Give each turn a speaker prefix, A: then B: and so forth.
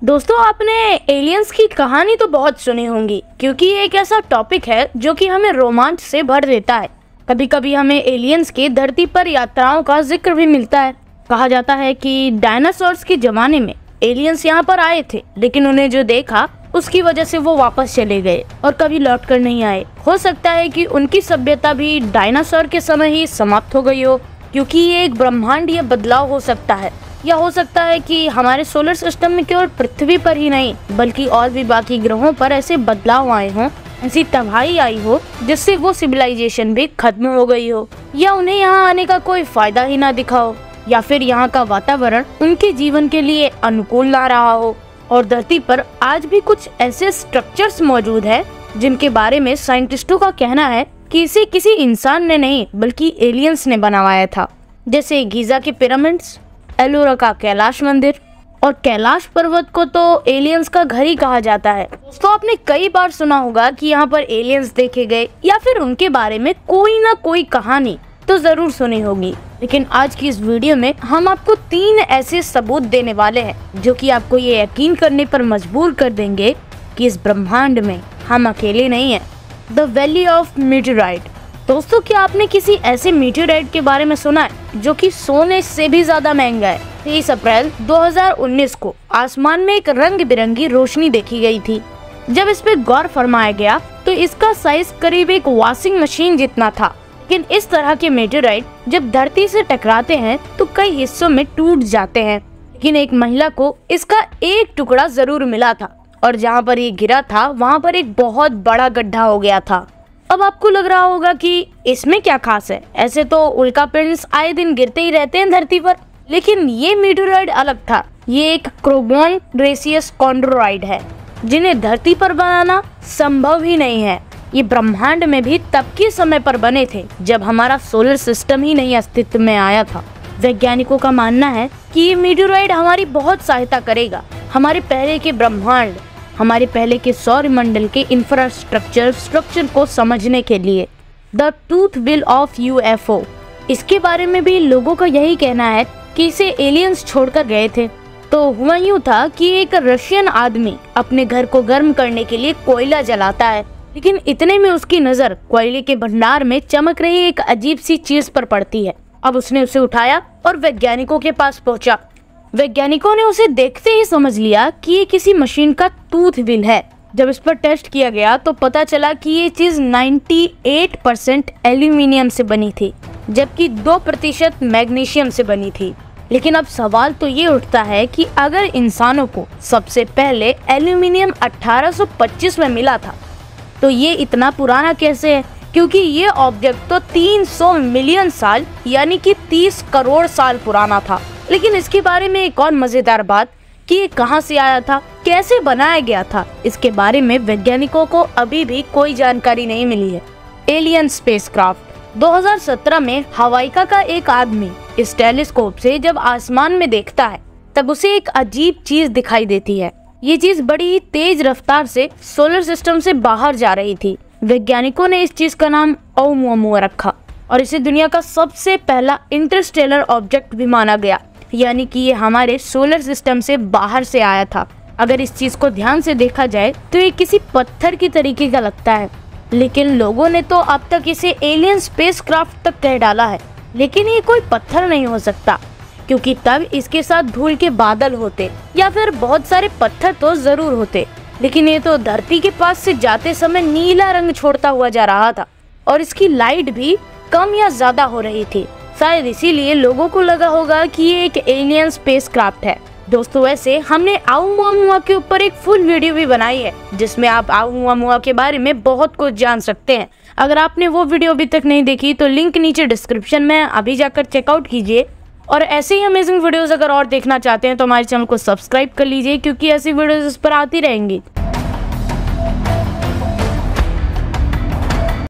A: दोस्तों, आपने एलियंस की कहानी तो बहुत सुनी होंगी, क्योंकि ये एक ऐसा टॉपिक है जो कि हमें रोमांच से भर देता है। कभी कभी हमें एलियंस की धरती पर यात्राओं का जिक्र भी मिलता है। कहा जाता है कि डायनासोर्स के जमाने में एलियंस यहाँ पर आए थे, लेकिन उन्हें जो देखा उसकी वजह से वो वापस चले गए और कभी लौट कर नहीं आए। हो सकता है कि उनकी सभ्यता भी डायनासोर के समय ही समाप्त हो गई हो, क्योंकि ये एक ब्रह्मांडीय बदलाव हो सकता है। या हो सकता है कि हमारे सोलर सिस्टम में केवल पृथ्वी पर ही नहीं बल्कि और भी बाकी ग्रहों पर ऐसे बदलाव आए हों, ऐसी तबाही आई हो जिससे वो सिविलाइजेशन भी खत्म हो गई हो, या उन्हें यहाँ आने का कोई फायदा ही ना दिखा हो, या फिर यहाँ का वातावरण उनके जीवन के लिए अनुकूल ना रहा हो। और धरती पर आज भी कुछ ऐसे स्ट्रक्चर्स मौजूद है जिनके बारे में साइंटिस्टों का कहना है कि इसे किसी इंसान ने नहीं बल्कि एलियंस ने बनवाया था, जैसे गीजा के पिरामिड्स, एलोरा का कैलाश मंदिर। और कैलाश पर्वत को तो एलियंस का घर ही कहा जाता है। तो आपने कई बार सुना होगा कि यहाँ पर एलियंस देखे गए, या फिर उनके बारे में कोई ना कोई कहानी तो जरूर सुनी होगी। लेकिन आज की इस वीडियो में हम आपको 3 ऐसे सबूत देने वाले हैं जो कि आपको ये यकीन करने पर मजबूर कर देंगे कि इस ब्रह्मांड में हम अकेले नहीं हैं। The valley of meteorite. दोस्तों, क्या आपने किसी ऐसे मीटेराइट के बारे में सुना है जो कि सोने से भी ज्यादा महंगा है? 30 अप्रैल 2019 को आसमान में एक रंग बिरंगी रोशनी देखी गई थी। जब इस पे गौर फरमाया गया तो इसका साइज करीब एक वॉशिंग मशीन जितना था। लेकिन इस तरह के मीटेराइट जब धरती से टकराते हैं तो कई हिस्सों में टूट जाते हैं, लेकिन एक महिला को इसका एक टुकड़ा जरूर मिला था, और जहाँ पर ये गिरा था वहाँ पर एक बहुत बड़ा गड्ढा हो गया था। अब आपको लग रहा होगा कि इसमें क्या खास है, ऐसे तो उल्कापिंड्स आए दिन गिरते ही रहते हैं धरती पर, लेकिन ये मीटेराइट अलग था। ये एक क्रोबॉन रेसियस कॉन्ड्रोइड है जिन्हें धरती पर बनाना संभव ही नहीं है। ये ब्रह्मांड में भी तब के समय पर बने थे जब हमारा सोलर सिस्टम ही नहीं अस्तित्व में आया था। वैज्ञानिकों का मानना है कि ये मीटेराइट हमारी बहुत सहायता करेगा, हमारे पहले के ब्रह्मांड, हमारे पहले के सौर मंडल के स्ट्रक्चर को समझने के लिए। The tooth will of UFO, इसके बारे में भी लोगों का यही कहना है कि इसे एलियंस छोड़कर गए थे। तो हुआ यूँ था कि एक रशियन आदमी अपने घर को गर्म करने के लिए कोयला जलाता है, लेकिन इतने में उसकी नजर कोयले के भंडार में चमक रही एक अजीब सी चीज पर पड़ती है। अब उसने उसे उठाया और वैज्ञानिकों के पास पहुंचा। वैज्ञानिकों ने उसे देखते ही समझ लिया कि ये किसी मशीन का टूथ व्हील है। जब इस पर टेस्ट किया गया तो पता चला कि ये चीज 98% एल्यूमिनियम से बनी थी, जबकि 2% मैग्नीशियम से बनी थी। लेकिन अब सवाल तो ये उठता है कि अगर इंसानों को सबसे पहले एल्यूमिनियम 1825 में मिला था तो ये इतना पुराना कैसे है? क्योंकि ये ऑब्जेक्ट तो 300 मिलियन साल यानी कि 30 करोड़ साल पुराना था। लेकिन इसके बारे में एक और मजेदार बात कि ये कहाँ से आया था, कैसे बनाया गया था, इसके बारे में वैज्ञानिकों को अभी भी कोई जानकारी नहीं मिली है। Alien spacecraft. 2017 में हवाईका का एक आदमी इस टेलीस्कोप से जब आसमान में देखता है तब उसे एक अजीब चीज दिखाई देती है। ये चीज बड़ी ही तेज रफ्तार से सोलर सिस्टम से बाहर जा रही थी। वैज्ञानिकों ने इस चीज का नाम ओumuamua रखा और इसे दुनिया का सबसे पहला इंटरस्टेलर ऑब्जेक्ट भी माना गया, यानी कि ये हमारे सोलर सिस्टम से बाहर से आया था। अगर इस चीज को ध्यान से देखा जाए तो ये किसी पत्थर की तरीके का लगता है, लेकिन लोगों ने तो अब तक इसे एलियन स्पेसक्राफ्ट तक कह डाला है। लेकिन ये कोई पत्थर नहीं हो सकता, क्योंकि तब इसके साथ धूल के बादल होते या फिर बहुत सारे पत्थर तो जरूर होते, लेकिन ये तो धरती के पास से जाते समय नीला रंग छोड़ता हुआ जा रहा था और इसकी लाइट भी कम या ज्यादा हो रही थी। शायद इसीलिए लोगों को लगा होगा कि ये एक एलियन स्पेसक्राफ्ट है। दोस्तों, वैसे हमने ओumuamua के ऊपर एक फुल वीडियो भी बनाई है जिसमें आप ओumuamua के बारे में बहुत कुछ जान सकते हैं। अगर आपने वो वीडियो अभी तक नहीं देखी तो लिंक नीचे डिस्क्रिप्शन में, अभी जाकर चेकआउट कीजिए। और ऐसे ही अमेजिंग वीडियोस अगर और देखना चाहते हैं तो हमारे चैनल को सब्सक्राइब कर लीजिए, क्योंकि ऐसी वीडियोस इस पर आती रहेंगी।